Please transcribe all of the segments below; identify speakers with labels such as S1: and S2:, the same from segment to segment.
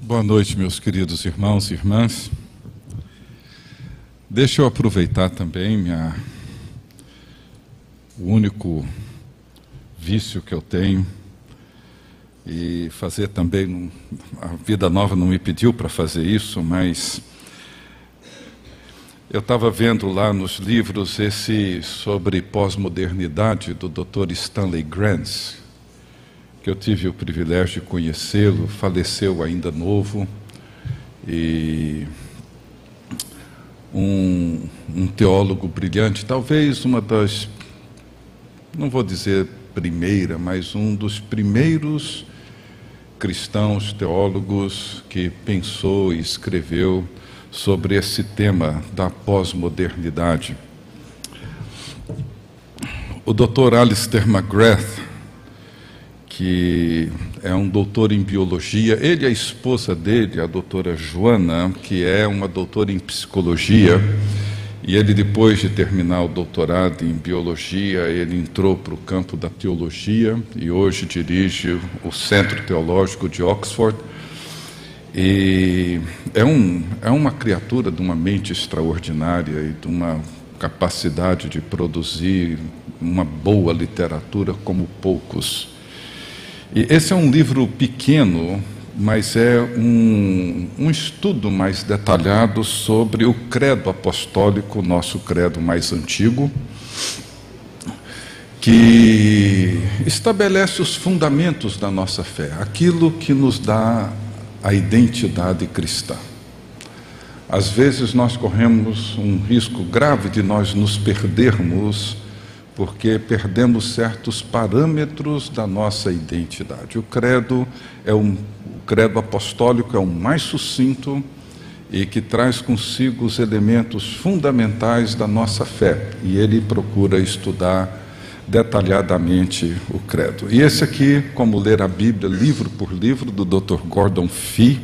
S1: Boa noite, meus queridos irmãos e irmãs. Deixa eu aproveitar também o único vício que eu tenho e fazer também, a Vida Nova não me pediu para fazer isso, mas eu estava vendo lá nos livros esse sobre pós-modernidade do Dr. Stanley Grenz, que eu tive o privilégio de conhecê-lo, faleceu ainda novo, e um teólogo brilhante, talvez uma das, não vou dizer primeira, mas um dos primeiros cristãos teólogos que pensou e escreveu sobre esse tema da pós-modernidade. O Dr. Alistair McGrath, que é um doutor em biologia, ele e a esposa dele, a doutora Joana, que é uma doutora em psicologia, e ele, depois de terminar o doutorado em biologia, ele entrou para o campo da teologia e hoje dirige o Centro Teológico de Oxford. E é uma criatura de uma mente extraordinária e de uma capacidade de produzir uma boa literatura como poucos. E esse é um livro pequeno, mas é um estudo mais detalhado sobre o credo apostólico, nosso credo mais antigo, que estabelece os fundamentos da nossa fé, aquilo que nos dá a identidade cristã. Às vezes nós corremos um risco grave de nós nos perdermos, porque perdemos certos parâmetros da nossa identidade. O credo apostólico é o mais sucinto e que traz consigo os elementos fundamentais da nossa fé, e ele procura estudar detalhadamente o credo. E esse aqui, como ler a Bíblia livro por livro, do Dr. Gordon Fee,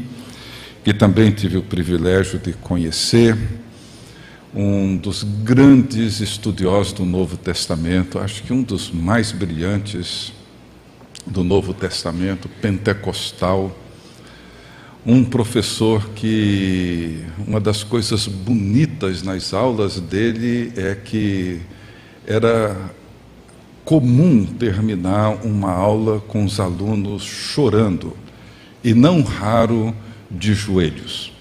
S1: que também tive o privilégio de conhecer, um dos grandes estudiosos do Novo Testamento, acho que um dos mais brilhantes do Novo Testamento, pentecostal, um professor que, uma das coisas bonitas nas aulas dele é que era comum terminar uma aula com os alunos chorando, e não raro de joelhos.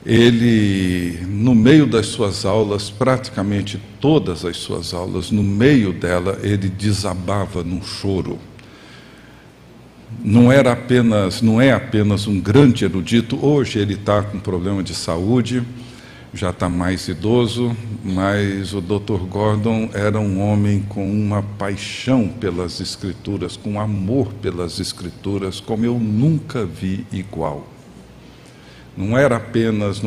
S1: Ele, no meio das suas aulas, praticamente todas as suas aulas, no meio dela, ele desabava num choro. Não é apenas um grande erudito. Hoje ele está com problema de saúde, já está mais idoso, mas o Dr. Gordon era um homem com uma paixão pelas Escrituras, com amor pelas Escrituras, como eu nunca vi igual. Não é apenas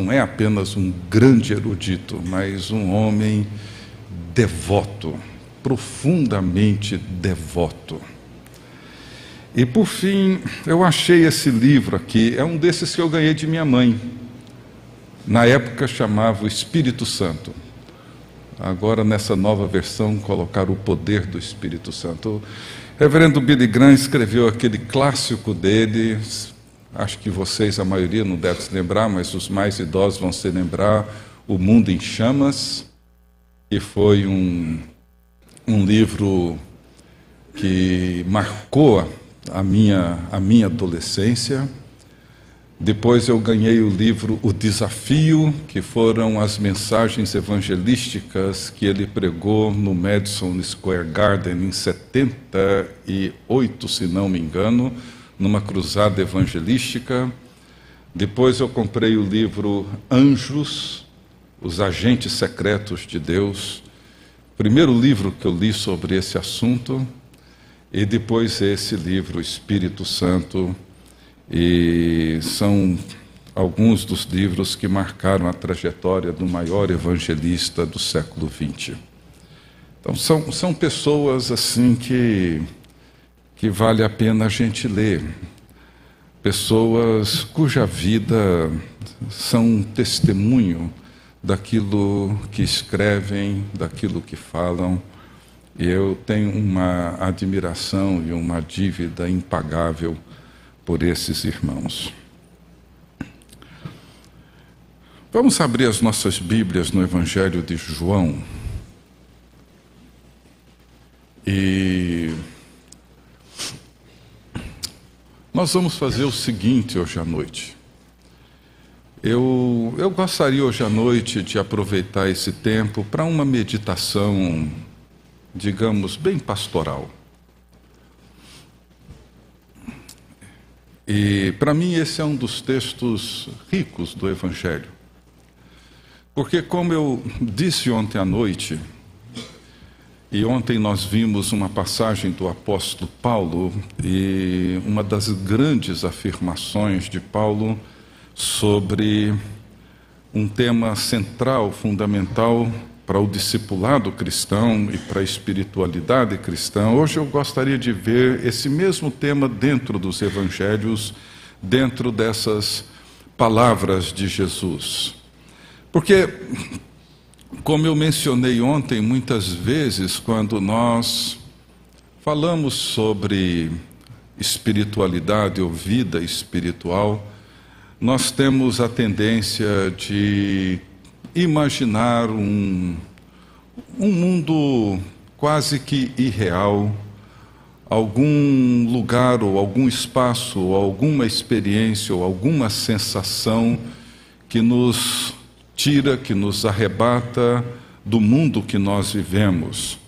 S1: um grande erudito, mas um homem devoto, profundamente devoto. E por fim, eu achei esse livro aqui, é um desses que eu ganhei de minha mãe. Na época chamava o Espírito Santo. Agora, nessa nova versão, colocaram o poder do Espírito Santo. O reverendo Billy Graham escreveu aquele clássico dele. Acho que vocês, a maioria, não deve se lembrar, mas os mais idosos vão se lembrar, O Mundo em Chamas, que foi um livro que marcou a minha adolescência. Depois eu ganhei o livro O Desafio, que foram as mensagens evangelísticas que ele pregou no Madison Square Garden em 78, se não me engano, numa cruzada evangelística. Depois eu comprei o livro Anjos, os Agentes Secretos de Deus, primeiro livro que eu li sobre esse assunto, e depois esse livro, Espírito Santo, e são alguns dos livros que marcaram a trajetória do maior evangelista do século XX. Então são pessoas assim que vale a pena a gente ler, pessoas cuja vida são um testemunho daquilo que escrevem, daquilo que falam. Eu tenho uma admiração e uma dívida impagável por esses irmãos. Vamos abrir as nossas Bíblias no Evangelho de João. E nós vamos fazer o seguinte hoje à noite. Eu gostaria hoje à noite de aproveitar esse tempo para uma meditação, digamos, bem pastoral. E para mim esse é um dos textos ricos do Evangelho. Porque, como eu disse ontem à noite, e ontem nós vimos uma passagem do apóstolo Paulo, e uma das grandes afirmações de Paulo sobre um tema central, fundamental para o discipulado cristão e para a espiritualidade cristã. Hoje eu gostaria de ver esse mesmo tema dentro dos evangelhos, dentro dessas palavras de Jesus. Porque, como eu mencionei ontem, muitas vezes, quando nós falamos sobre espiritualidade ou vida espiritual, nós temos a tendência de imaginar um mundo quase que irreal, algum lugar ou algum espaço, ou alguma experiência ou alguma sensação que nos tira, que nos arrebata do mundo que nós vivemos.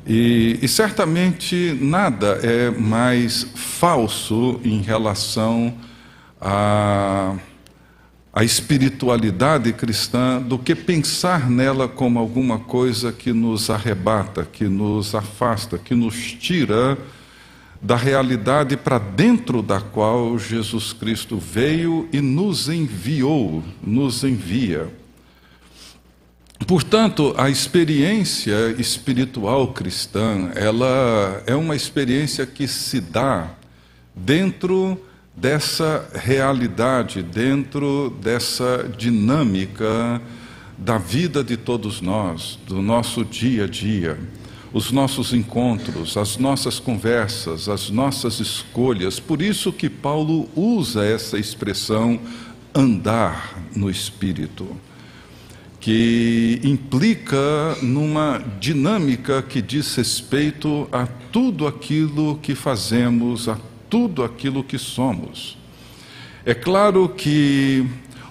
S1: E certamente nada é mais falso em relação à espiritualidade cristã do que pensar nela como alguma coisa que nos arrebata, que nos afasta, que nos tira da realidade para dentro da qual Jesus Cristo veio e nos enviou, nos envia. Portanto, a experiência espiritual cristã, ela é uma experiência que se dá dentro dessa realidade, dentro dessa dinâmica da vida de todos nós, do nosso dia a dia, os nossos encontros, as nossas conversas, as nossas escolhas. Por isso que Paulo usa essa expressão andar no Espírito, que implica numa dinâmica que diz respeito a tudo aquilo que fazemos, a tudo aquilo que somos. É claro que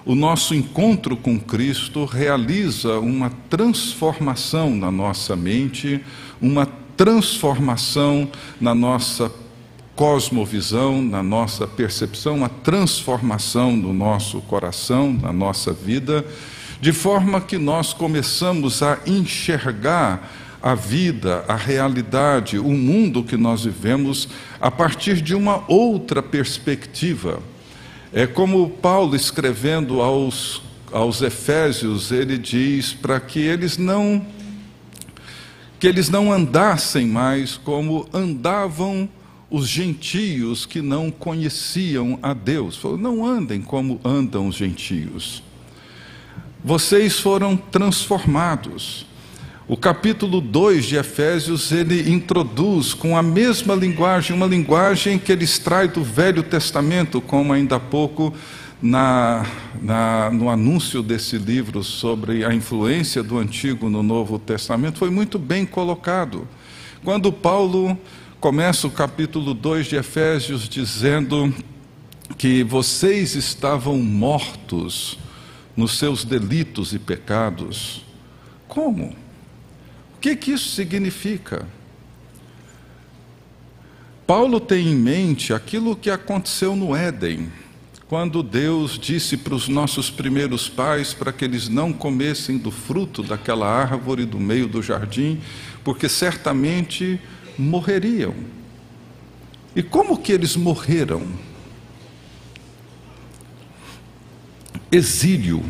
S1: o nosso encontro com Cristo realiza uma transformação na nossa mente, uma transformação na nossa cosmovisão, na nossa percepção, uma transformação no nosso coração, na nossa vida, de forma que nós começamos a enxergar a vida, a realidade, o mundo que nós vivemos a partir de uma outra perspectiva. É como Paulo, escrevendo aos Efésios, ele diz para que eles não andassem mais como andavam os gentios que não conheciam a Deus. Falou, não andem como andam os gentios. Vocês foram transformados. O capítulo 2 de Efésios, ele introduz com a mesma linguagem, uma linguagem que ele extrai do Velho Testamento, como ainda há pouco, no anúncio desse livro sobre a influência do Antigo no Novo Testamento, foi muito bem colocado. Quando Paulo começa o capítulo 2 de Efésios dizendo que vocês estavam mortos nos seus delitos e pecados. Como? O que isso significa? Paulo tem em mente aquilo que aconteceu no Éden, quando Deus disse para os nossos primeiros pais para que eles não comessem do fruto daquela árvore do meio do jardim, porque certamente morreriam. E como que eles morreram? Exílio.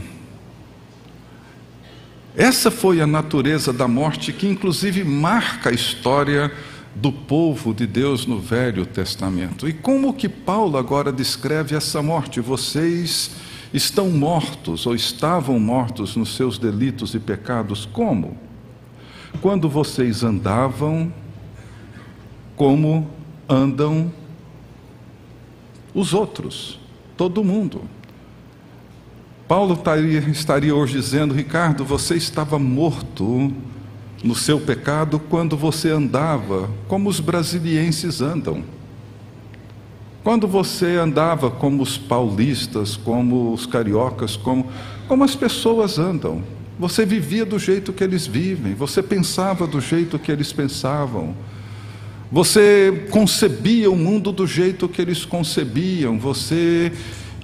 S1: Essa foi a natureza da morte que inclusive marca a história do povo de Deus no Velho Testamento. E como que Paulo agora descreve essa morte? Vocês estão mortos ou estavam mortos nos seus delitos e pecados. Como? Quando vocês andavam como andam os outros, todo mundo. Paulo estaria hoje dizendo: Ricardo, você estava morto no seu pecado quando você andava como os brasilienses andam. Quando você andava como os paulistas, como os cariocas, como as pessoas andam. Você vivia do jeito que eles vivem, você pensava do jeito que eles pensavam. Você concebia o mundo do jeito que eles concebiam, você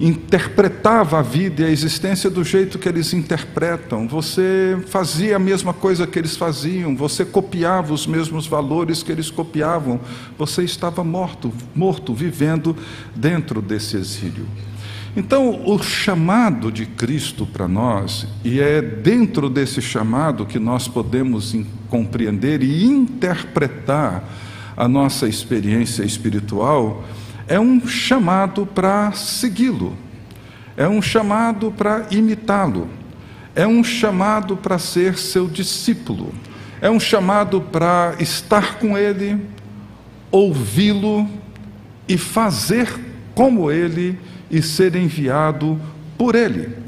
S1: interpretava a vida e a existência do jeito que eles interpretam, você fazia a mesma coisa que eles faziam, você copiava os mesmos valores que eles copiavam, você estava morto, vivendo dentro desse exílio. Então, o chamado de Cristo para nós, e é dentro desse chamado que nós podemos compreender e interpretar a nossa experiência espiritual, é um chamado para segui-lo, é um chamado para imitá-lo, é um chamado para ser seu discípulo, é um chamado para estar com ele, ouvi-lo e fazer como ele e ser enviado por ele.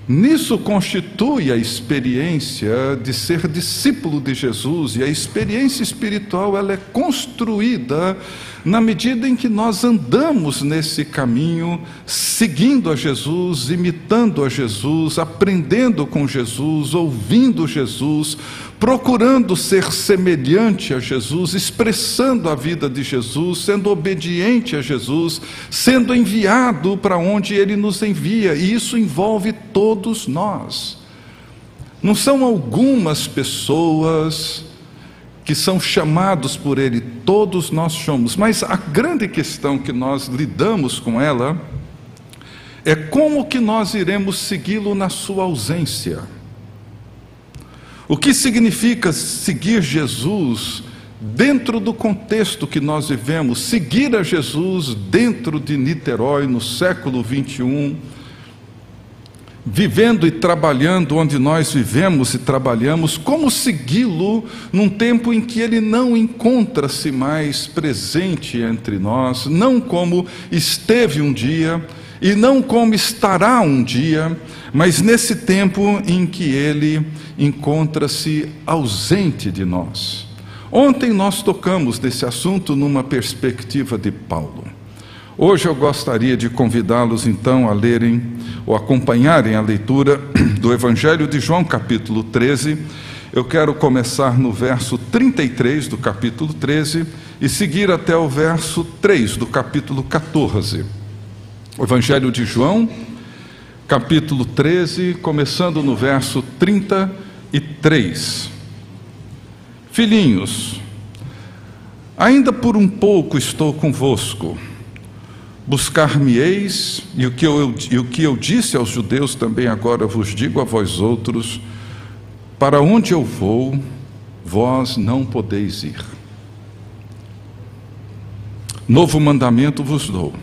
S1: Nisso constitui a experiência de ser discípulo de Jesus, e a experiência espiritual ela é construída na medida em que nós andamos nesse caminho, seguindo a Jesus, imitando a Jesus, aprendendo com Jesus, ouvindo Jesus, procurando ser semelhante a Jesus, expressando a vida de Jesus, sendo obediente a Jesus, sendo enviado para onde Ele nos envia, e isso envolve todos nós. Não são algumas pessoas que são chamados por Ele, todos nós somos, mas a grande questão que nós lidamos com ela é como que nós iremos segui-lo na sua ausência. O que significa seguir Jesus dentro do contexto que nós vivemos, seguir a Jesus dentro de Niterói, no século 21, vivendo e trabalhando onde nós vivemos e trabalhamos, como segui-lo num tempo em que Ele não encontra-se mais presente entre nós, não como esteve um dia e não como estará um dia, mas nesse tempo em que Ele encontra-se ausente de nós. Ontem nós tocamos nesse assunto numa perspectiva de Paulo. Hoje eu gostaria de convidá-los então a lerem ou acompanharem a leitura do Evangelho de João, capítulo 13. Eu quero começar no verso 33 do capítulo 13 e seguir até o verso 3 do capítulo 14. O Evangelho de João, capítulo 13, começando no verso 33. Filhinhos, ainda por um pouco estou convosco. Buscar-me-eis, e o que eu disse aos judeus também agora vos digo a vós outros: para onde eu vou, vós não podeis ir. Novo mandamento vos dou,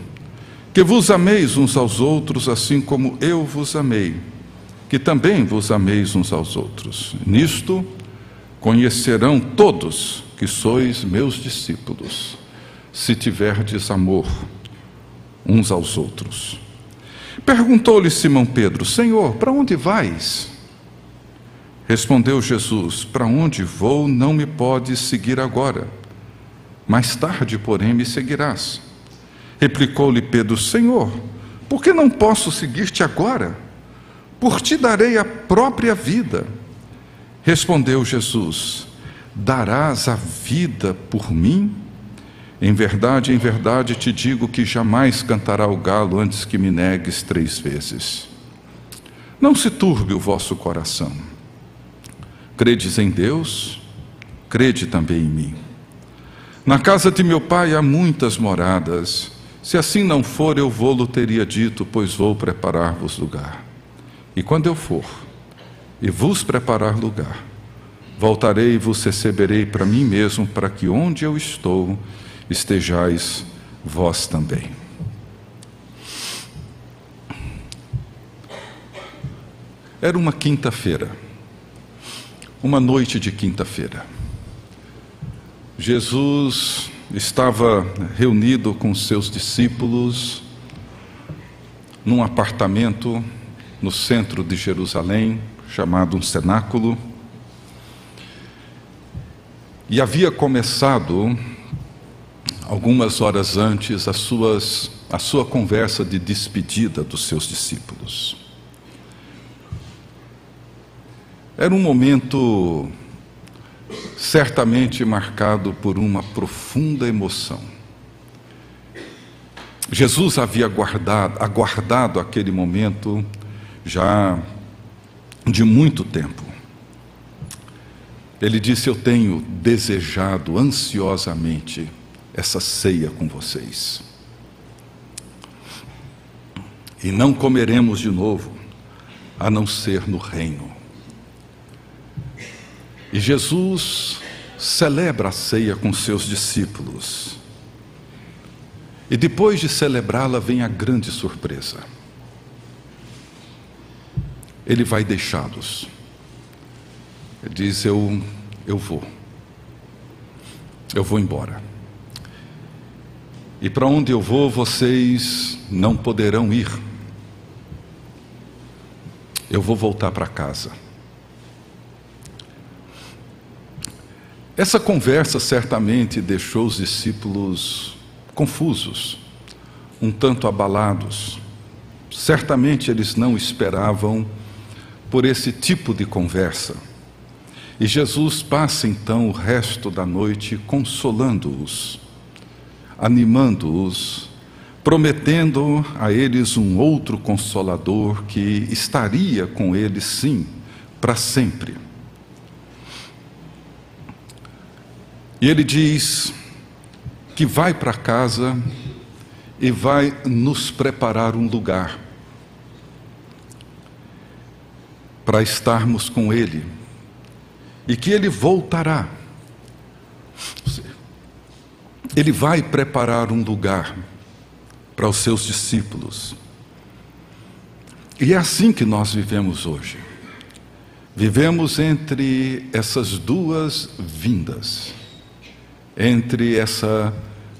S1: que vos ameis uns aos outros, assim como eu vos amei, que também vos ameis uns aos outros. Nisto conhecerão todos que sois meus discípulos, se tiverdes amor uns aos outros. Perguntou-lhe Simão Pedro: Senhor, para onde vais? Respondeu Jesus: para onde vou não me podes seguir agora, mais tarde, porém, me seguirás. Replicou-lhe Pedro: Senhor, por que não posso seguir-te agora? Por ti darei a própria vida. Respondeu Jesus: darás a vida por mim? Em verdade te digo que jamais cantará o galo antes que me negues 3 vezes. Não se turbe o vosso coração. Credes em Deus, crede também em mim. Na casa de meu pai há muitas moradas. Se assim não for, eu vou-lo teria dito, pois vou preparar-vos lugar. E quando eu for e vos preparar lugar, voltarei e vos receberei para mim mesmo, para que onde eu estou, estejais vós também. Era uma quinta-feira, uma noite de quinta-feira. Jesus estava reunido com seus discípulos num apartamento no centro de Jerusalém, chamado um cenáculo, e havia começado, algumas horas antes, a sua conversa de despedida dos seus discípulos. Era um momento certamente marcado por uma profunda emoção. Jesus havia aguardado aquele momento já de muito tempo. Ele disse: eu tenho desejado ansiosamente essa ceia com vocês. E não comeremos de novo, a não ser no reino. E Jesus celebra a ceia com seus discípulos. E depois de celebrá-la vem a grande surpresa. Ele vai deixá-los. Ele diz: eu vou embora. E para onde eu vou, vocês não poderão ir. Eu vou voltar para casa. Essa conversa certamente deixou os discípulos confusos, um tanto abalados. Certamente eles não esperavam por esse tipo de conversa. E Jesus passa então o resto da noite consolando-os, animando-os, prometendo a eles um outro Consolador que estaria com eles, sim, para sempre. E ele diz que vai para casa e vai nos preparar um lugar para estarmos com ele, e que ele voltará. Ele vai preparar um lugar para os seus discípulos. E é assim que nós vivemos hoje. Vivemos entre essas duas vindas. Entre essa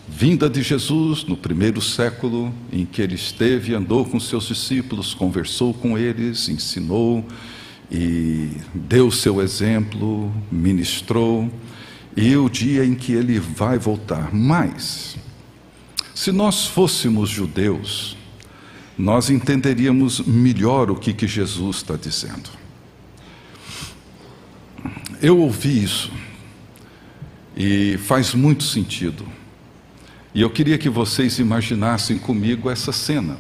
S1: vinda de Jesus no primeiro século, em que ele esteve, andou com seus discípulos, conversou com eles, ensinou e deu seu exemplo, ministrou, e o dia em que ele vai voltar. Mas, se nós fôssemos judeus, nós entenderíamos melhor o que Jesus está dizendo. Eu ouvi isso, e faz muito sentido. E eu queria que vocês imaginassem comigo essa cena.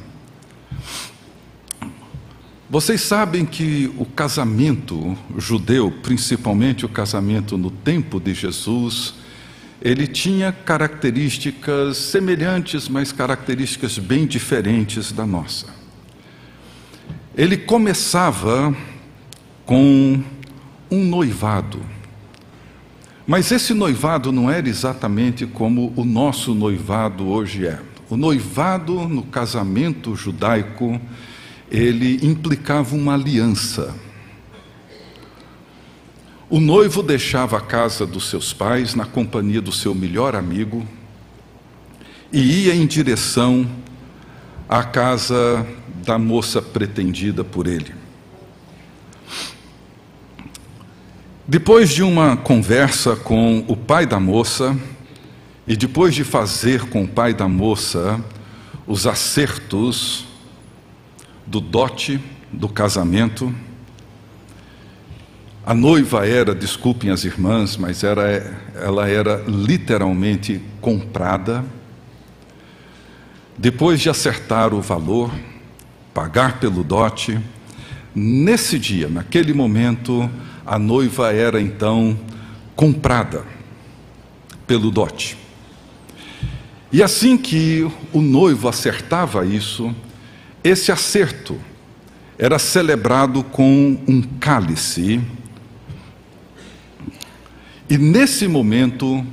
S1: Vocês sabem que o casamento judeu, principalmente o casamento no tempo de Jesus, ele tinha características semelhantes, mas características bem diferentes da nossa. Ele começava com um noivado. Mas esse noivado não era exatamente como o nosso noivado hoje é. O noivado no casamento judaico, ele implicava uma aliança. O noivo deixava a casa dos seus pais na companhia do seu melhor amigo e ia em direção à casa da moça pretendida por ele. Depois de uma conversa com o pai da moça, e depois de fazer com o pai da moça os acertos do dote do casamento, a noiva era, desculpem as irmãs, mas ela era literalmente comprada. Depois de acertar o valor, pagar pelo dote, nesse dia, naquele momento, a noiva era então comprada pelo dote. E assim que o noivo acertava isso, esse acerto era celebrado com um cálice. E nesse momento,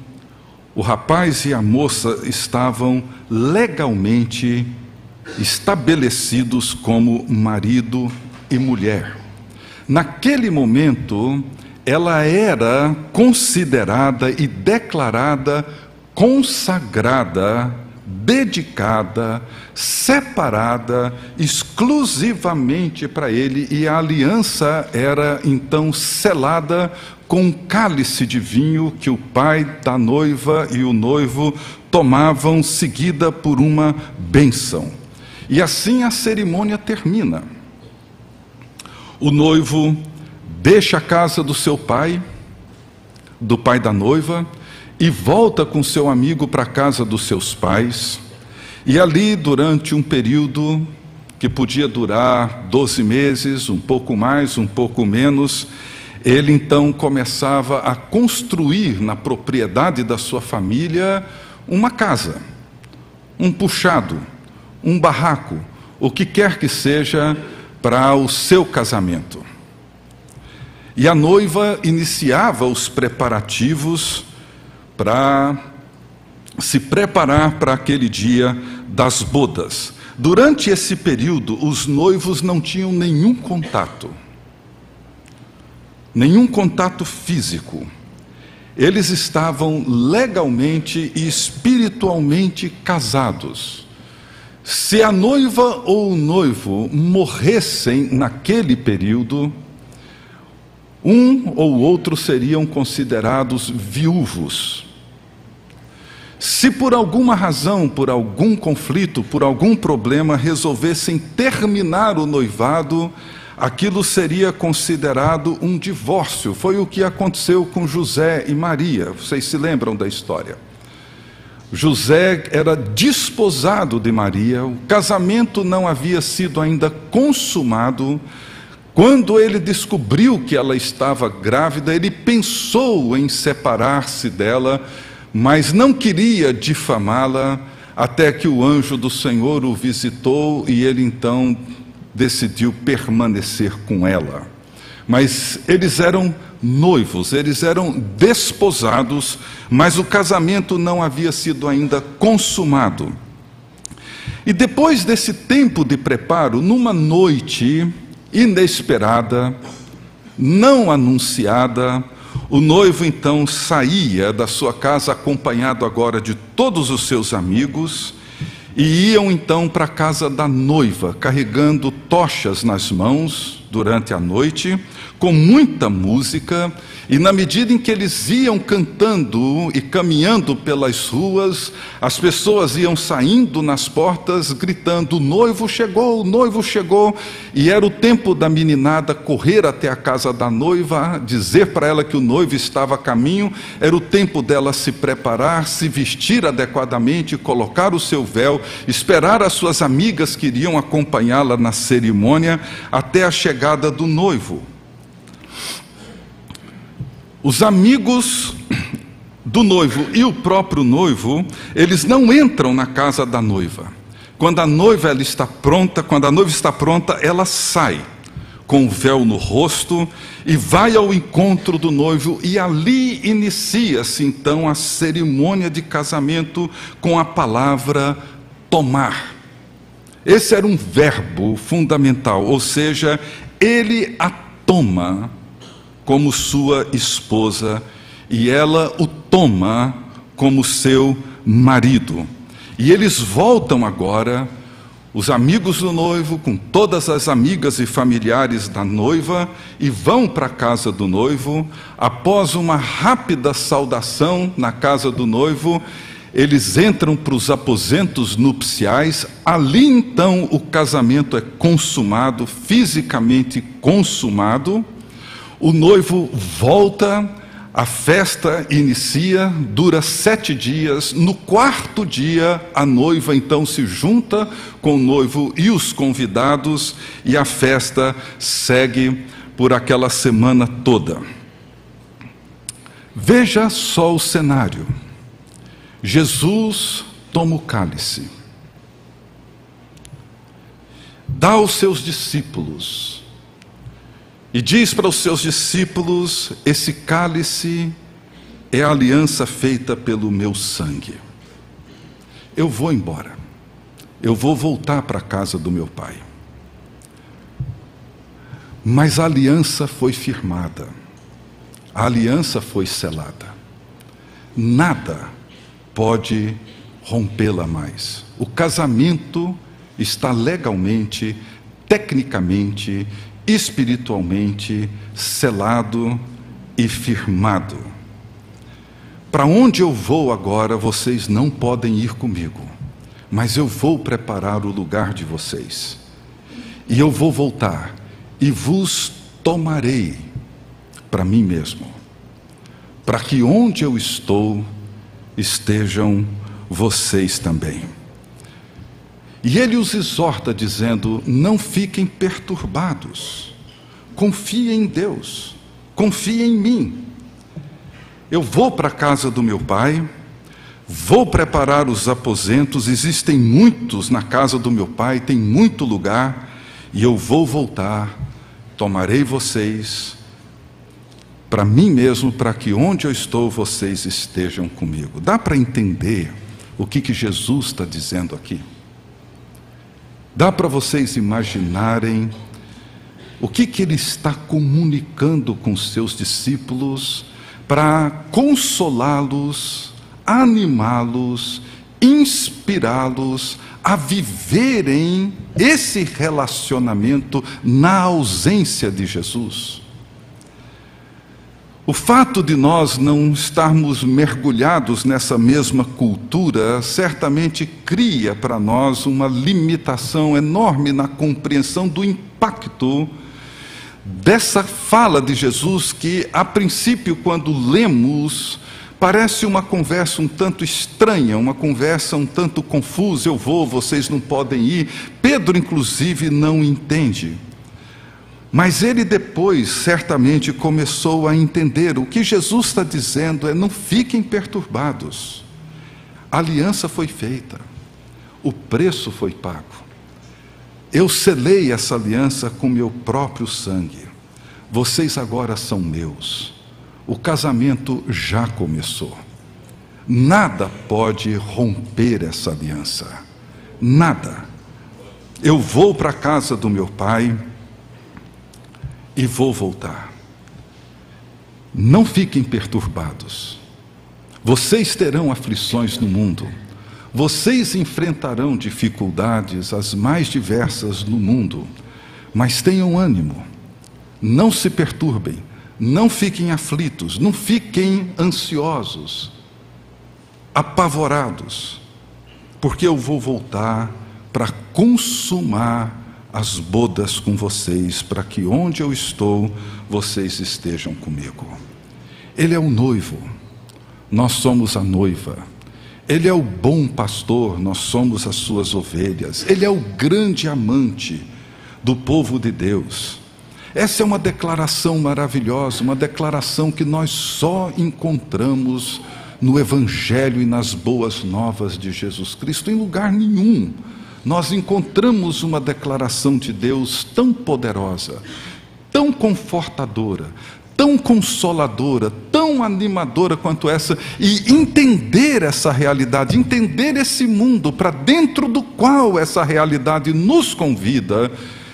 S1: o rapaz e a moça estavam legalmente estabelecidos como marido e mulher. Naquele momento, ela era considerada e declarada consagrada, dedicada, separada exclusivamente para ele, e a aliança era então selada com um cálice de vinho que o pai da noiva e o noivo tomavam, seguida por uma bênção. E assim a cerimônia termina. O noivo deixa a casa do seu pai, do pai da noiva, e volta com seu amigo para a casa dos seus pais. E ali, durante um período que podia durar 12 meses, um pouco mais, um pouco menos, ele então começava a construir na propriedade da sua família uma casa, um puxado, um barraco, o que quer que seja para o seu casamento. E a noiva iniciava os preparativos para se preparar para aquele dia das bodas. Durante esse período, os noivos não tinham nenhum contato físico. Eles estavam legalmente e espiritualmente casados. Se a noiva ou o noivo morressem naquele período, um ou outro seriam considerados viúvos. Se por alguma razão, por algum conflito, por algum problema, resolvessem terminar o noivado, aquilo seria considerado um divórcio. Foi o que aconteceu com José e Maria. Vocês se lembram da história? José era desposado de Maria, o casamento não havia sido ainda consumado. Quando ele descobriu que ela estava grávida, ele pensou em separar-se dela, mas não queria difamá-la, até que o anjo do Senhor o visitou e ele então decidiu permanecer com ela. Mas eles eram noivos, eles eram desposados, mas o casamento não havia sido ainda consumado. E depois desse tempo de preparo, numa noite inesperada, não anunciada, o noivo então saía da sua casa acompanhado agora de todos os seus amigos e iam então para a casa da noiva, carregando tochas nas mãos durante a noite, com muita música, e na medida em que eles iam cantando e caminhando pelas ruas, as pessoas iam saindo nas portas, gritando: o noivo chegou, e era o tempo da meninada correr até a casa da noiva, dizer para ela que o noivo estava a caminho, era o tempo dela se preparar, se vestir adequadamente, colocar o seu véu, esperar as suas amigas que iriam acompanhá-la na cerimônia, até a chegada do noivo. Os amigos do noivo e o próprio noivo, eles não entram na casa da noiva. Quando a noiva está pronta, ela sai com o véu no rosto e vai ao encontro do noivo, e ali inicia-se então a cerimônia de casamento com a palavra tomar. Esse era um verbo fundamental, ou seja, ele a toma como sua esposa, e ela o toma como seu marido. E eles voltam agora, os amigos do noivo, com todas as amigas e familiares da noiva, e vão para a casa do noivo. Após uma rápida saudação na casa do noivo, eles entram para os aposentos nupciais. Ali então o casamento é consumado, fisicamente consumado. O noivo volta, a festa inicia, dura 7 dias. No 4º dia, a noiva então se junta com o noivo e os convidados, e a festa segue por aquela semana toda. Veja só o cenário. Jesus toma o cálice, dá aos seus discípulos, e diz para os seus discípulos: esse cálice é a aliança feita pelo meu sangue. Eu vou embora, eu vou voltar para a casa do meu pai. Mas a aliança foi firmada, a aliança foi selada. Nada pode rompê-la mais. O casamento está legalmente, tecnicamente, espiritualmente selado e firmado. Para onde eu vou agora, vocês não podem ir comigo, mas eu vou preparar o lugar de vocês. E eu vou voltar e vos tomarei para mim mesmo, para que onde eu estou estejam vocês também. E ele os exorta dizendo: não fiquem perturbados, confiem em Deus, confiem em mim. Eu vou para a casa do meu pai, vou preparar os aposentos, existem muitos na casa do meu pai, tem muito lugar, e eu vou voltar, tomarei vocês para mim mesmo, para que onde eu estou vocês estejam comigo. Dá para entender o que Jesus está dizendo aqui? Dá para vocês imaginarem o que ele está comunicando com os seus discípulos para consolá-los, animá-los, inspirá-los a viverem esse relacionamento na ausência de Jesus? O fato de nós não estarmos mergulhados nessa mesma cultura certamente cria para nós uma limitação enorme na compreensão do impacto dessa fala de Jesus, que a princípio, quando lemos, parece uma conversa um tanto estranha, uma conversa um tanto confusa. Eu vou, vocês não podem ir. Pedro, inclusive, não entende. Mas ele depois, certamente, começou a entender. O que Jesus está dizendo é: não fiquem perturbados. A aliança foi feita. O preço foi pago. Eu selei essa aliança com meu próprio sangue. Vocês agora são meus. O casamento já começou. Nada pode romper essa aliança. Nada. Eu vou para a casa do meu pai e vou voltar. Não fiquem perturbados. Vocês terão aflições no mundo. Vocês enfrentarão dificuldades as mais diversas no mundo. Mas tenham ânimo. Não se perturbem. Não fiquem aflitos. Não fiquem ansiosos, apavorados. Porque eu vou voltar para consumar as bodas com vocês, para que onde eu estou, vocês estejam comigo. Ele é o noivo, nós somos a noiva. Ele é o bom pastor, nós somos as suas ovelhas. Ele é o grande amante do povo de Deus. Essa é uma declaração maravilhosa, uma declaração que nós só encontramos no Evangelho e nas boas novas de Jesus Cristo. Em lugar nenhum nós encontramos uma declaração de Deus tão poderosa, tão confortadora, tão consoladora, tão animadora quanto essa. E entender essa realidade, entender esse mundo para dentro do qual essa realidade nos convida,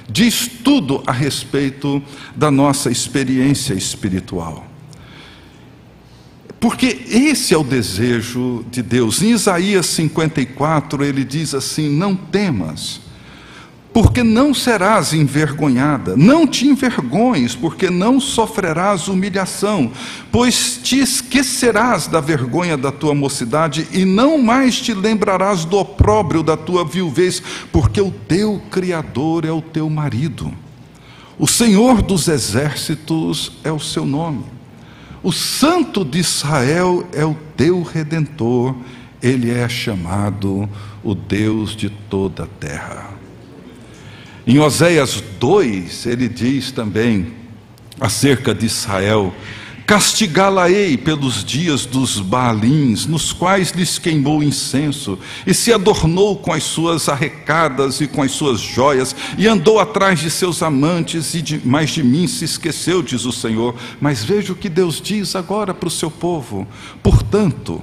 S1: diz tudo a respeito da nossa experiência espiritual. Porque esse é o desejo de Deus. Em Isaías 54, ele diz assim: não temas, porque não serás envergonhada. Não te envergonhes, porque não sofrerás humilhação. Pois te esquecerás da vergonha da tua mocidade, e não mais te lembrarás do opróbrio da tua viuvez, porque o teu Criador é o teu marido. O Senhor dos exércitos é o seu nome. O Santo de Israel é o teu Redentor. Ele é chamado o Deus de toda a terra. Em Oséias 2, ele diz também acerca de Israel: castigá-la-ei pelos dias dos Baalins, nos quais lhes queimou incenso, e se adornou com as suas arrecadas e com as suas joias, e andou atrás de seus amantes, mas de mim se esqueceu, diz o Senhor. Mas veja o que Deus diz agora para o seu povo: portanto,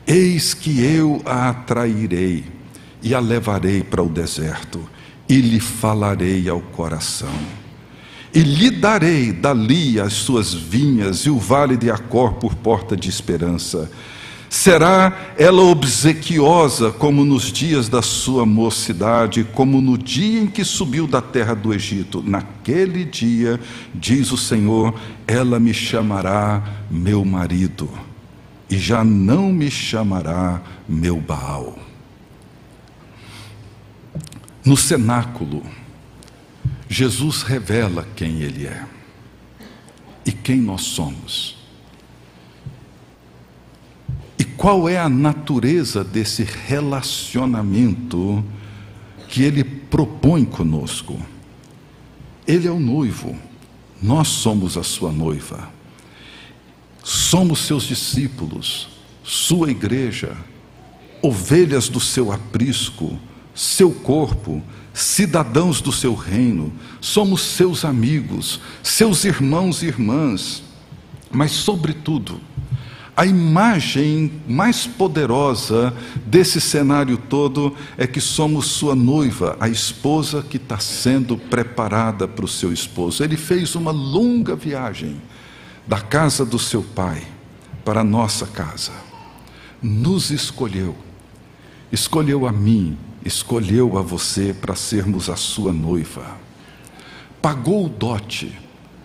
S1: eis que eu a atrairei, e a levarei para o deserto, e lhe falarei ao coração. e lhe darei dali as suas vinhas e o vale de Acor por porta de esperança. Será ela obsequiosa como nos dias da sua mocidade, como no dia em que subiu da terra do Egito. Naquele dia, diz o Senhor, ela me chamará meu marido, e já não me chamará meu Baal. No cenáculo, Jesus revela quem Ele é e quem nós somos. E qual é a natureza desse relacionamento que Ele propõe conosco? Ele é o noivo, nós somos a sua noiva. Somos seus discípulos, sua igreja, ovelhas do seu aprisco, seu corpo, cidadãos do seu reino. Somos seus amigos, seus irmãos e irmãs. Mas, sobretudo, a imagem mais poderosa desse cenário todo é que somos sua noiva, a esposa que está sendo preparada para o seu esposo. Ele fez uma longa viagem da casa do seu pai para a nossa casa. Nos escolheu, escolheu a mim, escolheu a você para sermos a sua noiva. Pagou o dote,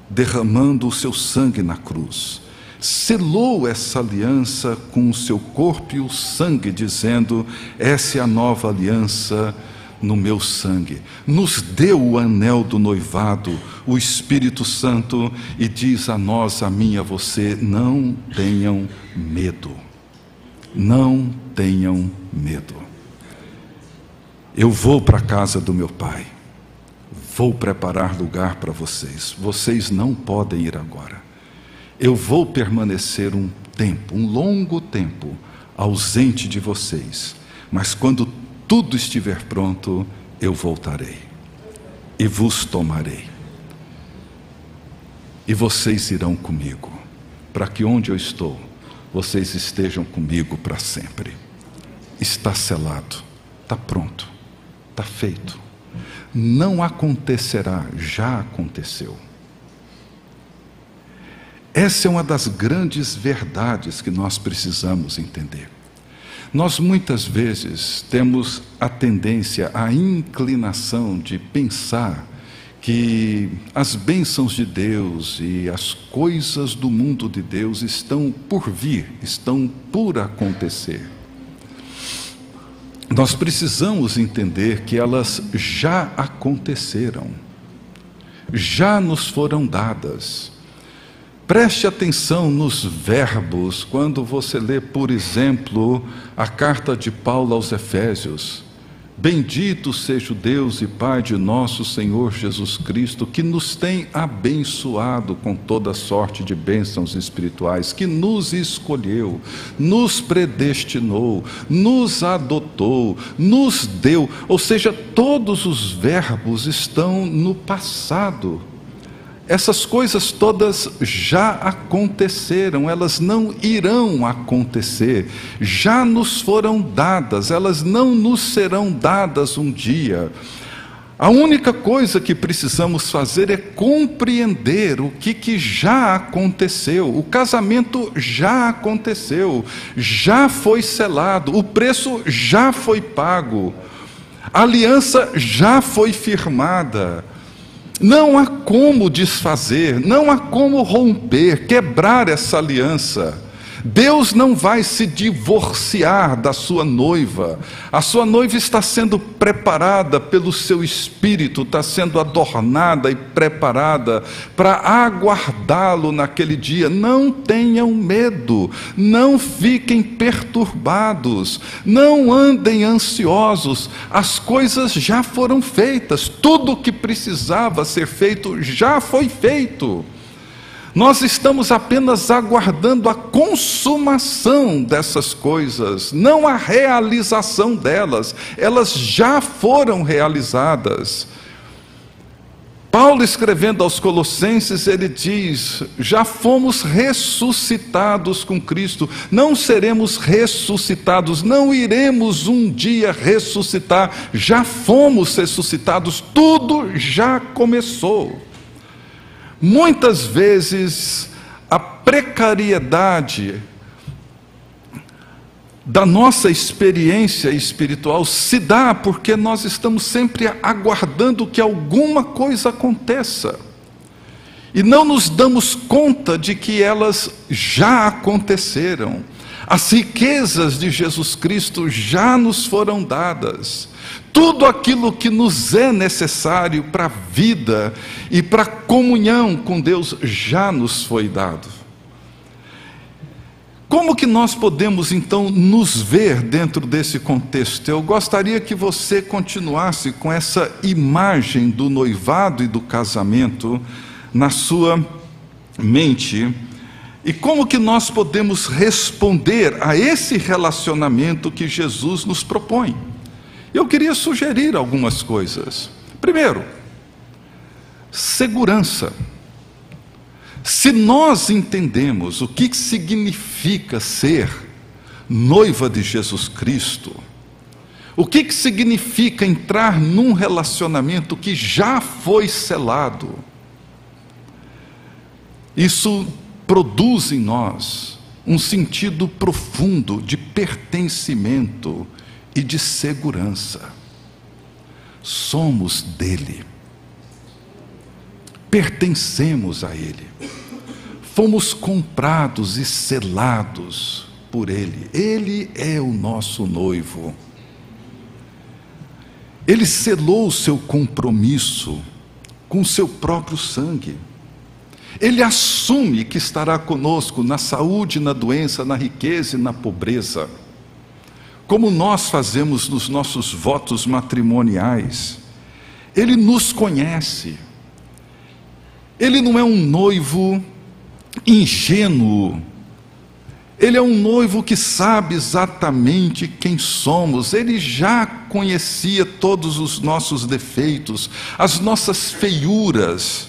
S1: derramando o seu sangue na cruz. Selou essa aliança com o seu corpo e o sangue, dizendo: essa é a nova aliança no meu sangue. Nos deu o anel do noivado, o Espírito Santo, e diz a nós, a mim e a você: não tenham medo. Não tenham medo. Eu vou para a casa do meu pai. Vou preparar lugar para vocês. Vocês não podem ir agora. Eu vou permanecer um tempo, um longo tempo, ausente de vocês. Mas quando tudo estiver pronto, eu voltarei e vos tomarei. E vocês irão comigo, para que onde eu estou, vocês estejam comigo para sempre. Está selado, está pronto, está feito. Não acontecerá, já aconteceu. Essa é uma das grandes verdades que nós precisamos entender. Nós muitas vezes temos a tendência, a inclinação de pensar que as bênçãos de Deus e as coisas do mundo de Deus estão por vir, estão por acontecer. Nós precisamos entender que elas já aconteceram, já nos foram dadas. Preste atenção nos verbos, quando você lê, por exemplo, a carta de Paulo aos Efésios. Bendito seja o Deus e Pai de nosso Senhor Jesus Cristo, que nos tem abençoado com toda sorte de bênçãos espirituais, que nos escolheu, nos predestinou, nos adotou, nos deu. Ou seja, todos os verbos estão no passado. Essas coisas todas já aconteceram, elas não irão acontecer, já nos foram dadas, elas não nos serão dadas um dia. A única coisa que precisamos fazer é compreender o que já aconteceu. O casamento já aconteceu, já foi selado, o preço já foi pago, a aliança já foi firmada. Não há como desfazer, não há como romper, quebrar essa aliança. Deus não vai se divorciar da sua noiva. A sua noiva está sendo preparada pelo seu Espírito, está sendo adornada e preparada para aguardá-lo naquele dia. Não tenham medo, não fiquem perturbados, não andem ansiosos. As coisas já foram feitas, tudo o que precisava ser feito já foi feito. Nós estamos apenas aguardando a consumação dessas coisas, não a realização delas. Elas já foram realizadas. Paulo, escrevendo aos Colossenses, ele diz: já fomos ressuscitados com Cristo, não seremos ressuscitados, não iremos um dia ressuscitar, já fomos ressuscitados, tudo já começou. Muitas vezes a precariedade da nossa experiência espiritual se dá porque nós estamos sempre aguardando que alguma coisa aconteça. E não nos damos conta de que elas já aconteceram. As riquezas de Jesus Cristo já nos foram dadas. Tudo aquilo que nos é necessário para a vida e para a comunhão com Deus já nos foi dado. Como que nós podemos então nos ver dentro desse contexto? Eu gostaria que você continuasse com essa imagem do noivado e do casamento na sua mente. E como que nós podemos responder a esse relacionamento que Jesus nos propõe? Eu queria sugerir algumas coisas. Primeiro, segurança. Se nós entendemos o que significa ser noiva de Jesus Cristo, o que significa entrar num relacionamento que já foi selado, isso produz em nós um sentido profundo de pertencimento e de segurança. Somos dele. Pertencemos a Ele, fomos comprados e selados por Ele. Ele é o nosso noivo. Ele selou o seu compromisso com o seu próprio sangue. Ele assume que estará conosco na saúde, na doença, na riqueza e na pobreza, como nós fazemos nos nossos votos matrimoniais. Ele nos conhece. Ele não é um noivo ingênuo. Ele é um noivo que sabe exatamente quem somos. Ele já conhecia todos os nossos defeitos, as nossas feiuras,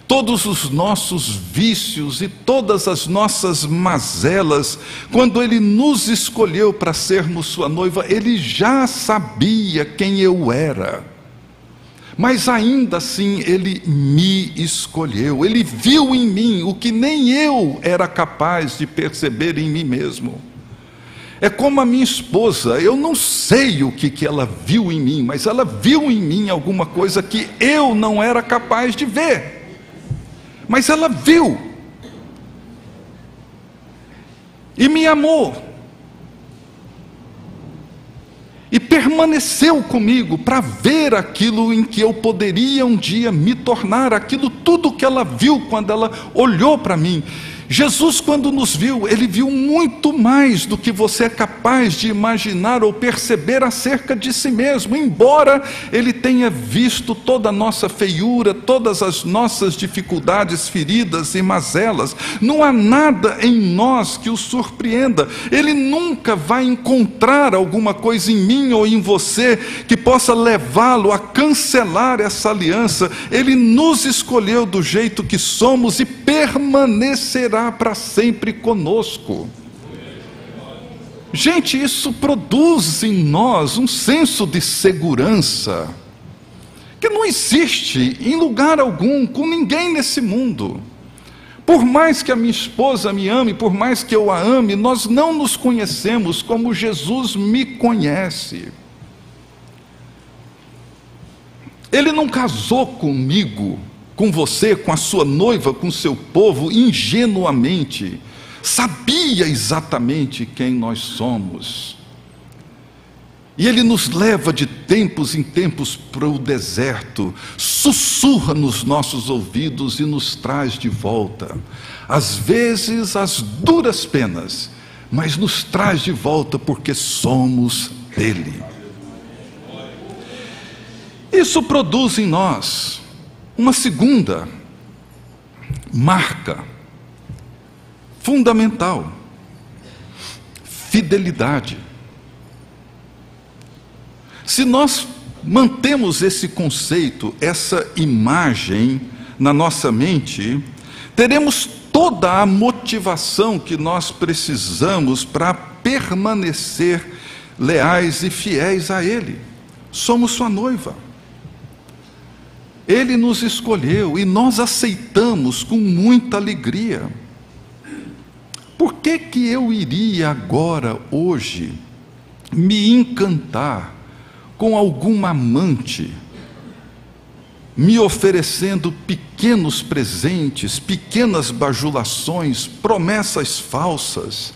S1: todos os nossos vícios e todas as nossas mazelas. Quando Ele nos escolheu para sermos sua noiva, Ele já sabia quem eu era. Mas ainda assim Ele me escolheu. Ele viu em mim o que nem eu era capaz de perceber em mim mesmo. É como a minha esposa. Eu não sei o que ela viu em mim, mas ela viu em mim alguma coisa que eu não era capaz de ver. Mas ela viu e me amou. E permaneceu comigo para ver aquilo em que eu poderia um dia me tornar, aquilo tudo que ela viu quando ela olhou para mim. Jesus, quando nos viu, Ele viu muito mais do que você é capaz de imaginar ou perceber acerca de si mesmo, embora Ele tenha visto toda a nossa feiura, todas as nossas dificuldades, feridas e mazelas. Não há nada em nós que o surpreenda. Ele nunca vai encontrar alguma coisa em mim ou em você que possa levá-lo a cancelar essa aliança. Ele nos escolheu do jeito que somos e permanecerá para sempre conosco. Gente, isso produz em nós um senso de segurança que não existe em lugar algum, com ninguém nesse mundo. Por mais que a minha esposa me ame, por mais que eu a ame, nós não nos conhecemos como Jesus me conhece. Ele não casou comigo, com você, com a sua noiva, com o seu povo, ingenuamente. Sabia exatamente quem nós somos. E Ele nos leva de tempos em tempos para o deserto, sussurra nos nossos ouvidos e nos traz de volta. Às vezes, as duras penas, mas nos traz de volta porque somos dele. Isso produz em nós uma segunda marca fundamental: fidelidade. Se nós mantemos esse conceito, essa imagem na nossa mente, teremos toda a motivação que nós precisamos para permanecer leais e fiéis a Ele. Somos sua noiva. Ele nos escolheu e nós aceitamos com muita alegria. Por que que eu iria agora, hoje, me encantar com alguma amante, me oferecendo pequenos presentes, pequenas bajulações, promessas falsas,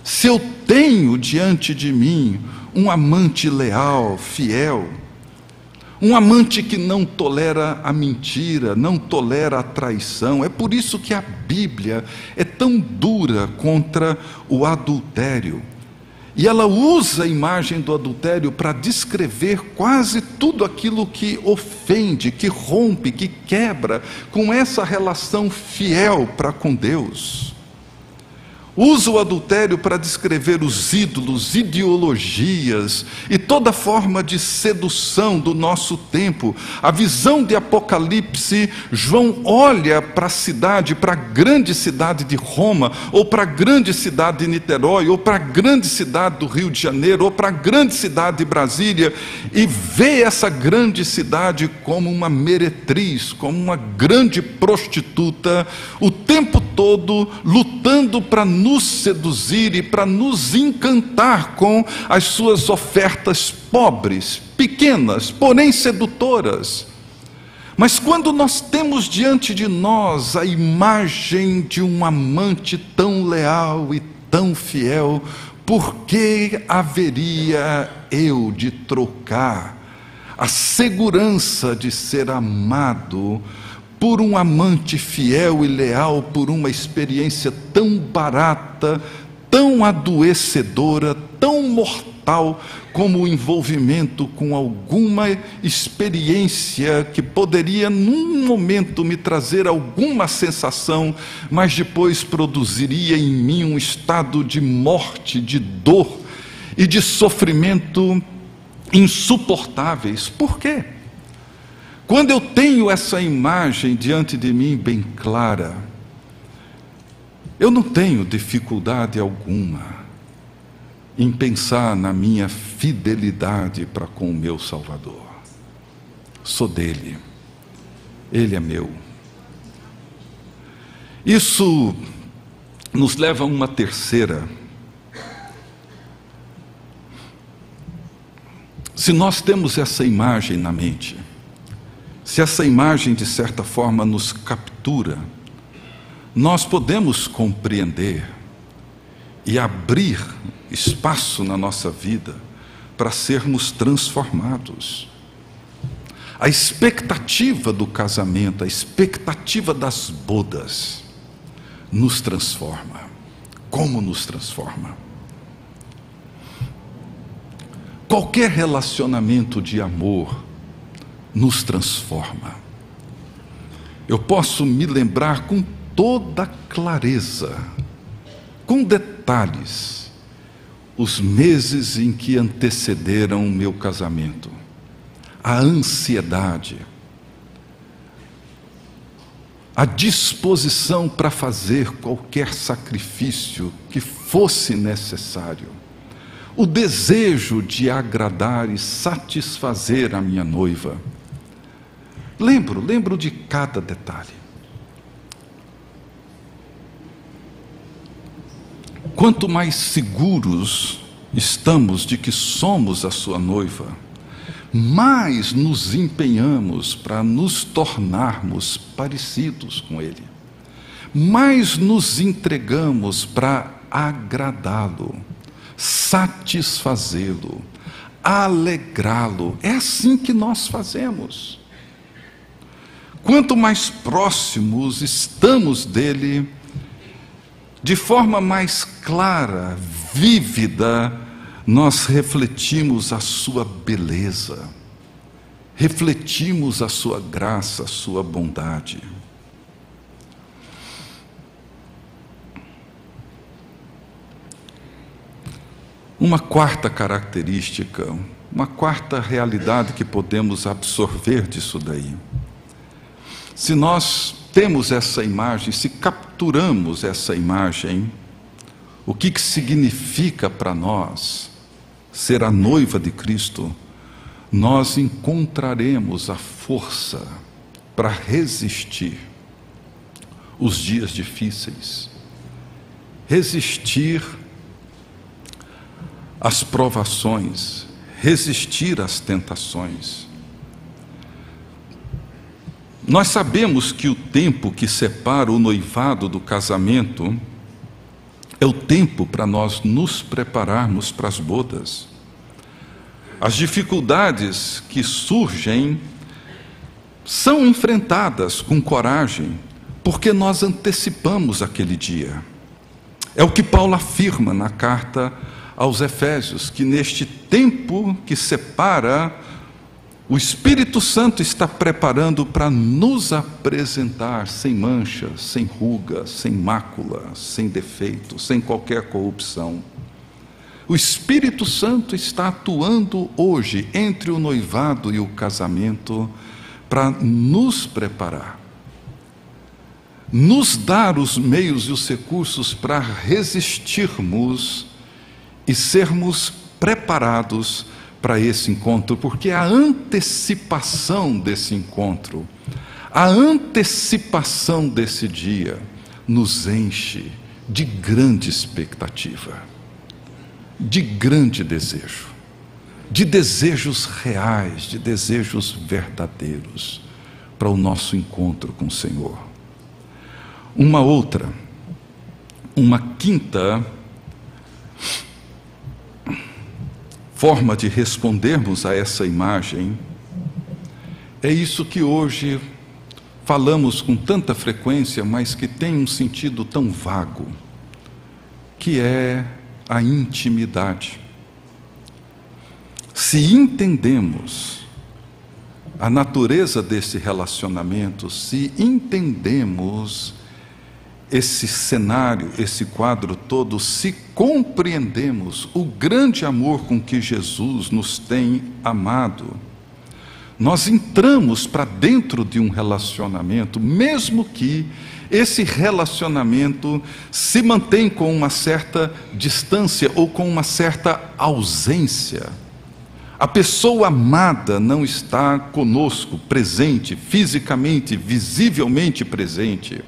S1: se eu tenho diante de mim um amante leal, fiel, um amante que não tolera a mentira, não tolera a traição? É por isso que a Bíblia é tão dura contra o adultério. E ela usa a imagem do adultério para descrever quase tudo aquilo que ofende, que rompe, que quebra com essa relação fiel para com Deus. Usa o adultério para descrever os ídolos, ideologias e toda forma de sedução do nosso tempo. A visão de Apocalipse, João olha para a cidade, para a grande cidade de Roma, ou para a grande cidade de Niterói, ou para a grande cidade do Rio de Janeiro, ou para a grande cidade de Brasília, e vê essa grande cidade como uma meretriz, como uma grande prostituta, o tempo todo lutando para nos seduzir e para nos encantar com as suas ofertas pobres, pequenas, porém sedutoras. Mas quando nós temos diante de nós a imagem de um amante tão leal e tão fiel, por que haveria eu de trocar a segurança de ser amado por um amante fiel e leal, por uma experiência tão barata, tão adoecedora, tão mortal, como o envolvimento com alguma experiência que poderia, num momento, me trazer alguma sensação, mas depois produziria em mim um estado de morte, de dor e de sofrimento insuportáveis? Por quê? Quando eu tenho essa imagem diante de mim bem clara, eu não tenho dificuldade alguma em pensar na minha fidelidade para com o meu Salvador. Sou dele, ele é meu. Isso nos leva a uma terceira. Se nós temos essa imagem na mente, se essa imagem de certa forma nos captura, nós podemos compreender e abrir espaço na nossa vida para sermos transformados. A expectativa do casamento, a expectativa das bodas, nos transforma. Como nos transforma? Qualquer relacionamento de amor nos transforma. Eu posso me lembrar com toda clareza, com detalhes, os meses em que antecederam o meu casamento, a ansiedade, a disposição para fazer qualquer sacrifício que fosse necessário, o desejo de agradar e satisfazer a minha noiva. Lembro de cada detalhe. Quanto mais seguros estamos de que somos a sua noiva, mais nos empenhamos para nos tornarmos parecidos com ele, mais nos entregamos para agradá-lo, satisfazê-lo, alegrá-lo. É assim que nós fazemos. Quanto mais próximos estamos dele, de forma mais clara, vívida, nós refletimos a sua beleza, refletimos a sua graça, a sua bondade. Uma quarta característica, uma quarta realidade que podemos absorver disso daí. Se nós temos essa imagem, se capturamos essa imagem, o que significa para nós ser a noiva de Cristo? Nós encontraremos a força para resistir os dias difíceis, resistir às provações, resistir às tentações. Nós sabemos que o tempo que separa o noivado do casamento é o tempo para nós nos prepararmos para as bodas. As dificuldades que surgem são enfrentadas com coragem, porque nós antecipamos aquele dia. É o que Paulo afirma na carta aos Efésios, que neste tempo que separa, o Espírito Santo está preparando para nos apresentar sem mancha, sem ruga, sem mácula, sem defeito, sem qualquer corrupção. O Espírito Santo está atuando hoje entre o noivado e o casamento para nos preparar, nos dar os meios e os recursos para resistirmos e sermos preparados para esse encontro, porque a antecipação desse encontro, a antecipação desse dia, nos enche de grande expectativa, de grande desejo, de desejos reais, de desejos verdadeiros para o nosso encontro com o Senhor. Uma quinta forma de respondermos a essa imagem é isso que hoje falamos com tanta frequência, mas que tem um sentido tão vago, que é a intimidade. Se entendemos a natureza desse relacionamento, se entendemos esse cenário, esse quadro todo, se compreendemos o grande amor com que Jesus nos tem amado, nós entramos para dentro de um relacionamento, mesmo que esse relacionamento se mantém com uma certa distância ou com uma certa ausência. A pessoa amada não está conosco, presente, fisicamente, visivelmente presente.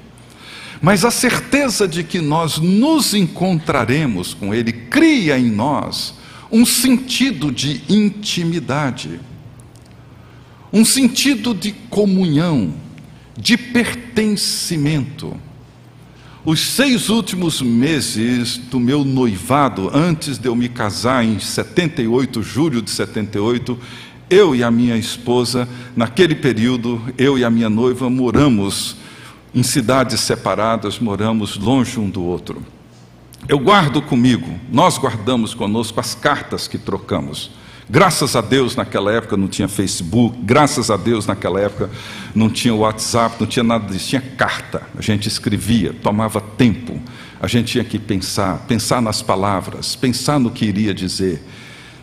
S1: Mas a certeza de que nós nos encontraremos com Ele cria em nós um sentido de intimidade, um sentido de comunhão, de pertencimento. Os 6 últimos meses do meu noivado, antes de eu me casar em 78, julho de 78, eu e a minha esposa, naquele período, eu e a minha noiva moramos em cidades separadas, moramos longe um do outro. Eu guardo comigo, nós guardamos conosco as cartas que trocamos. Graças a Deus naquela época não tinha Facebook, graças a Deus naquela época não tinha WhatsApp, não tinha nada disso, tinha carta. A gente escrevia, tomava tempo, a gente tinha que pensar nas palavras, pensar no que iria dizer.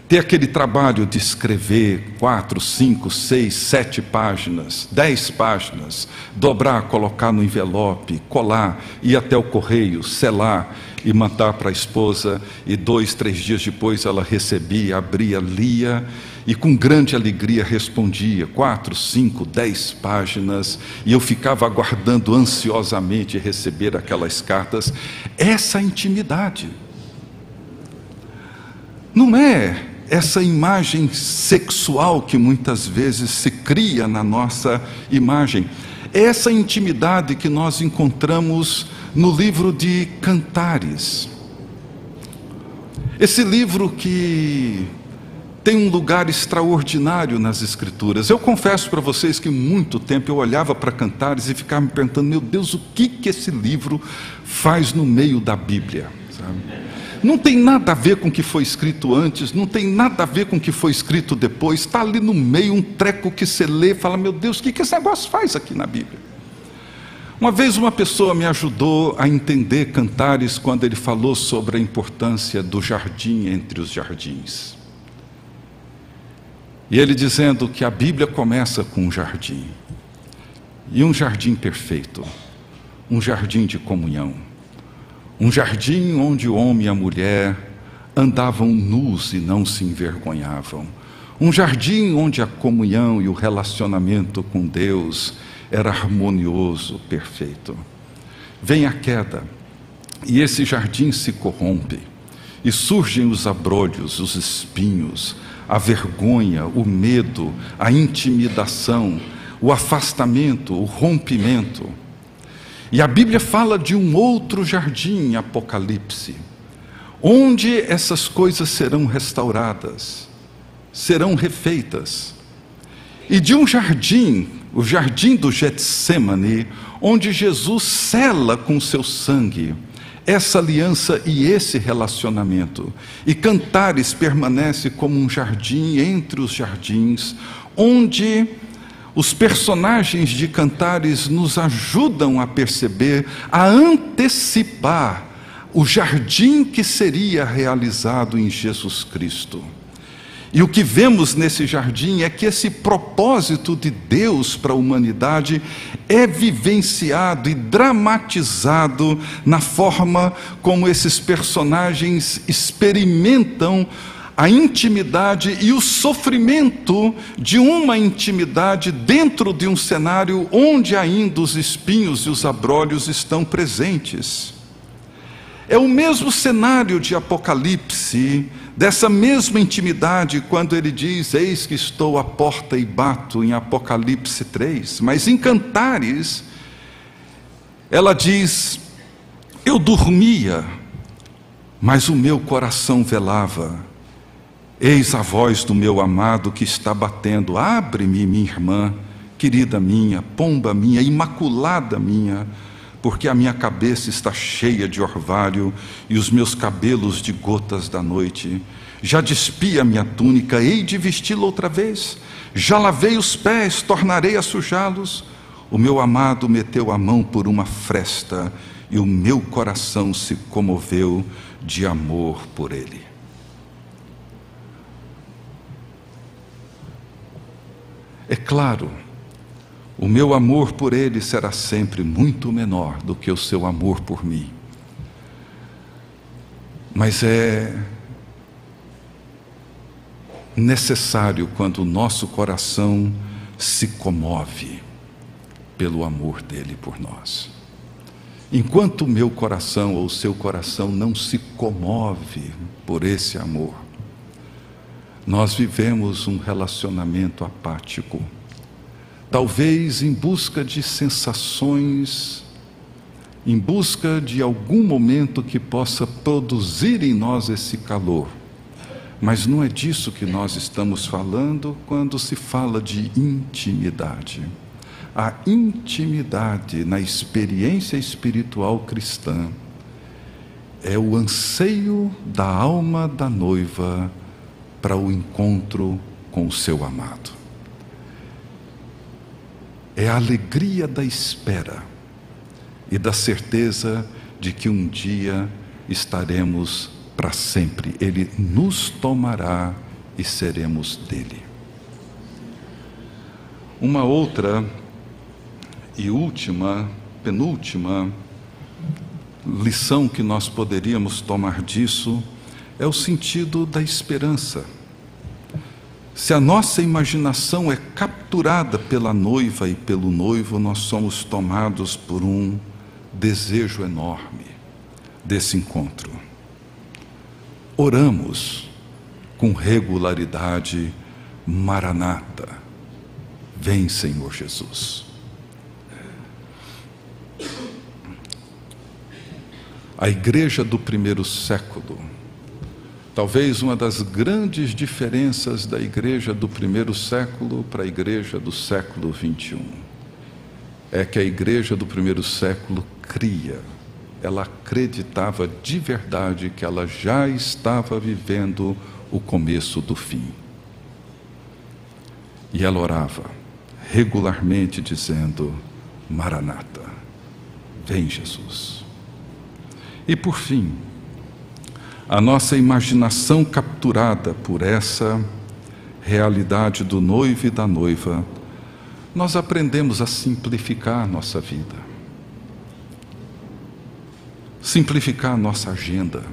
S1: Ter aquele trabalho de escrever 4, 5, 6, 7 páginas, 10 páginas, dobrar, colocar no envelope, colar, ir até o correio, selar e mandar para a esposa, e 2, 3 dias depois ela recebia, abria, lia e com grande alegria respondia, 4, 5, 10 páginas, e eu ficava aguardando ansiosamente receber aquelas cartas. Essa intimidade não é essa imagem sexual que muitas vezes se cria na nossa imagem. É essa intimidade que nós encontramos no livro de Cantares. Esse livro que tem um lugar extraordinário nas Escrituras. Eu confesso para vocês que muito tempo eu olhava para Cantares e ficava me perguntando, meu Deus, o que esse livro faz no meio da Bíblia? Sabe? Não tem nada a ver com o que foi escrito antes, não tem nada a ver com o que foi escrito depois, está ali no meio um treco que você lê e fala, meu Deus, o que esse negócio faz aqui na Bíblia? Uma vez uma pessoa me ajudou a entender Cantares quando ele falou sobre a importância do jardim entre os jardins. E ele dizendo que a Bíblia começa com um jardim, e um jardim perfeito, um jardim de comunhão. Um jardim onde o homem e a mulher andavam nus e não se envergonhavam. Um jardim onde a comunhão e o relacionamento com Deus era harmonioso, perfeito. Vem a queda, e esse jardim se corrompe, e surgem os abrolhos, os espinhos, a vergonha, o medo, a intimidação, o afastamento, o rompimento. E a Bíblia fala de um outro jardim em Apocalipse, onde essas coisas serão restauradas, serão refeitas. E de um jardim, o jardim do Getsêmani, onde Jesus sela com seu sangue essa aliança e esse relacionamento. E Cantares permanece como um jardim entre os jardins, onde os personagens de Cantares nos ajudam a perceber, a antecipar o jardim que seria realizado em Jesus Cristo. E o que vemos nesse jardim é que esse propósito de Deus para a humanidade é vivenciado e dramatizado na forma como esses personagens experimentam a intimidade e o sofrimento de uma intimidade dentro de um cenário onde ainda os espinhos e os abrolhos estão presentes. É o mesmo cenário de Apocalipse, dessa mesma intimidade, quando ele diz: eis que estou à porta e bato, em Apocalipse 3. Mas em Cantares, ela diz: eu dormia, mas o meu coração velava. Eis a voz do meu amado que está batendo. Abre-me, minha irmã, querida minha, pomba minha, imaculada minha, porque a minha cabeça está cheia de orvalho e os meus cabelos de gotas da noite. Já despi a minha túnica, hei de vesti-la outra vez. Já lavei os pés, tornarei a sujá-los. O meu amado meteu a mão por uma fresta e o meu coração se comoveu de amor por ele. É claro, o meu amor por ele será sempre muito menor do que o seu amor por mim. Mas é necessário quando o nosso coração se comove pelo amor dele por nós. Enquanto o meu coração ou o seu coração não se comove por esse amor, nós vivemos um relacionamento apático, talvez em busca de sensações, em busca de algum momento que possa produzir em nós esse calor. Mas não é disso que nós estamos falando quando se fala de intimidade. A intimidade na experiência espiritual cristã é o anseio da alma da noiva para o encontro com o seu amado. É a alegria da espera e da certeza de que um dia estaremos para sempre. Ele nos tomará e seremos dele. Uma outra e penúltima lição que nós poderíamos tomar disso é o sentido da esperança. Se a nossa imaginação é capturada pela noiva e pelo noivo, nós somos tomados por um desejo enorme desse encontro. Oramos com regularidade: Maranata, vem, Senhor Jesus. A igreja do primeiro século, talvez uma das grandes diferenças da igreja do primeiro século para a igreja do século 21, é que a igreja do primeiro século ela acreditava de verdade que ela já estava vivendo o começo do fim. E ela orava regularmente dizendo: Maranata, vem Jesus. E por fim, a nossa imaginação capturada por essa realidade do noivo e da noiva, nós aprendemos a simplificar a nossa vida, simplificar a nossa agenda.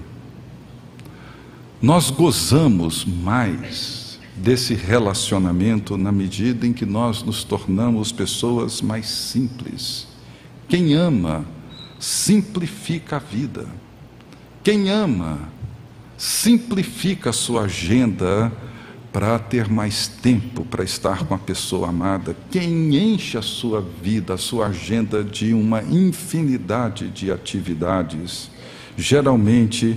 S1: Nós gozamos mais desse relacionamento na medida em que nós nos tornamos pessoas mais simples. Quem ama, simplifica a vida. Quem ama, simplifica a sua agenda para ter mais tempo para estar com a pessoa amada. Quem enche a sua vida, a sua agenda de uma infinidade de atividades, geralmente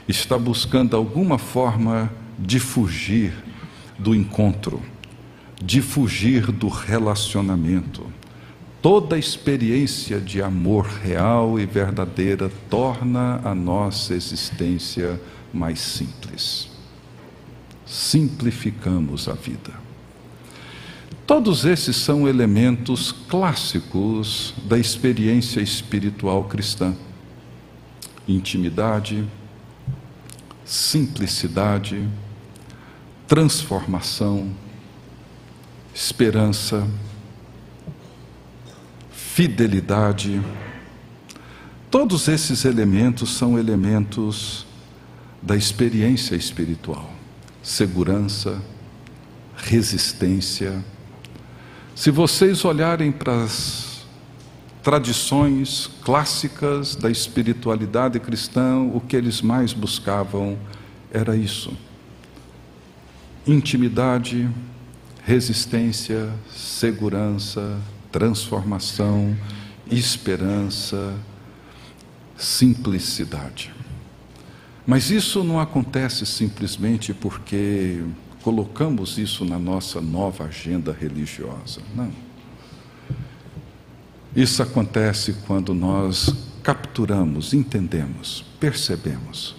S1: está buscando alguma forma de fugir do encontro, de fugir do relacionamento. Toda experiência de amor real e verdadeira torna a nossa existência mais simples. Simplificamos a vida. Todos esses são elementos clássicos da experiência espiritual cristã. Intimidade, simplicidade, transformação, esperança, fidelidade. Todos esses elementos são elementos da experiência espiritual. Segurança, resistência. Se vocês olharem para as tradições clássicas da espiritualidade cristã, o que eles mais buscavam era isso: intimidade, resistência, segurança, transformação, esperança, simplicidade. Mas isso não acontece simplesmente porque colocamos isso na nossa nova agenda religiosa. Não. Isso acontece quando nós capturamos, entendemos, percebemos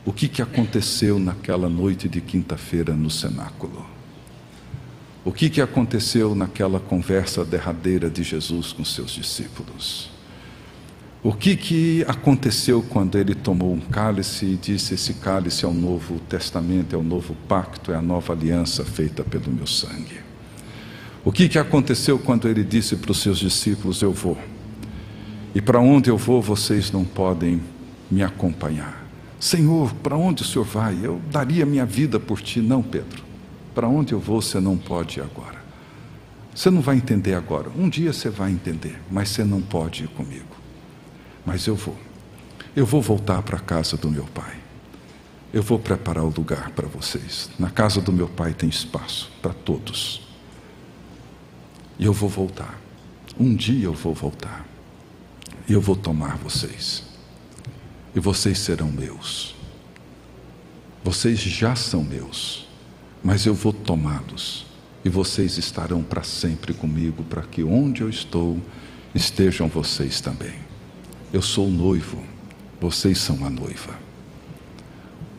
S1: o que aconteceu naquela noite de quinta-feira no cenáculo. O que aconteceu naquela conversa derradeira de Jesus com seus discípulos. O que aconteceu quando ele tomou um cálice e disse: esse cálice é o novo testamento, é o novo pacto, é a nova aliança feita pelo meu sangue. O que aconteceu quando ele disse para os seus discípulos: eu vou, e para onde eu vou vocês não podem me acompanhar. Senhor, para onde o Senhor vai? Eu daria minha vida por ti. Não, Pedro, para onde eu vou você não pode ir agora. Você não vai entender agora, um dia você vai entender, mas você não pode ir comigo. Mas eu vou voltar para a casa do meu pai. Eu vou preparar o lugar para vocês. Na casa do meu pai tem espaço para todos. E eu vou voltar. Um dia eu vou voltar. E eu vou tomar vocês. E vocês serão meus. Vocês já são meus. Mas eu vou tomá-los. E vocês estarão para sempre comigo, para que onde eu estou, estejam vocês também. Eu sou o noivo, vocês são a noiva.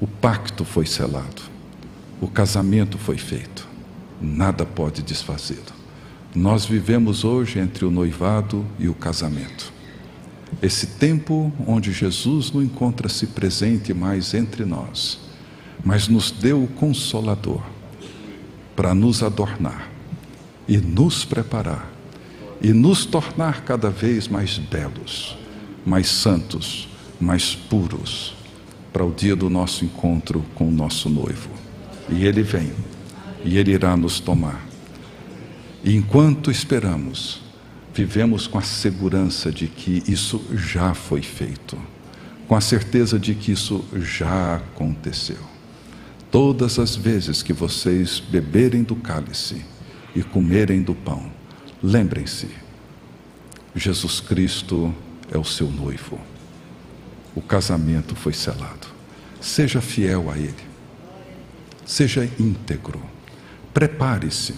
S1: O pacto foi selado, o casamento foi feito, nada pode desfazê-lo. Nós vivemos hoje entre o noivado e o casamento. Esse tempo onde Jesus não encontra-se presente mais entre nós, mas nos deu o Consolador para nos adornar e nos preparar e nos tornar cada vez mais belos, mais santos, mais puros, para o dia do nosso encontro com o nosso noivo. E Ele vem, e Ele irá nos tomar. E enquanto esperamos, vivemos com a segurança de que isso já foi feito, com a certeza de que isso já aconteceu. Todas as vezes que vocês beberem do cálice e comerem do pão, lembrem-se, Jesus Cristo é o seu noivo. O casamento foi selado. Seja fiel a Ele. Seja íntegro. Prepare-se.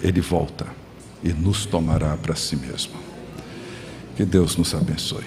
S1: Ele volta e nos tomará para si mesmo. Que Deus nos abençoe.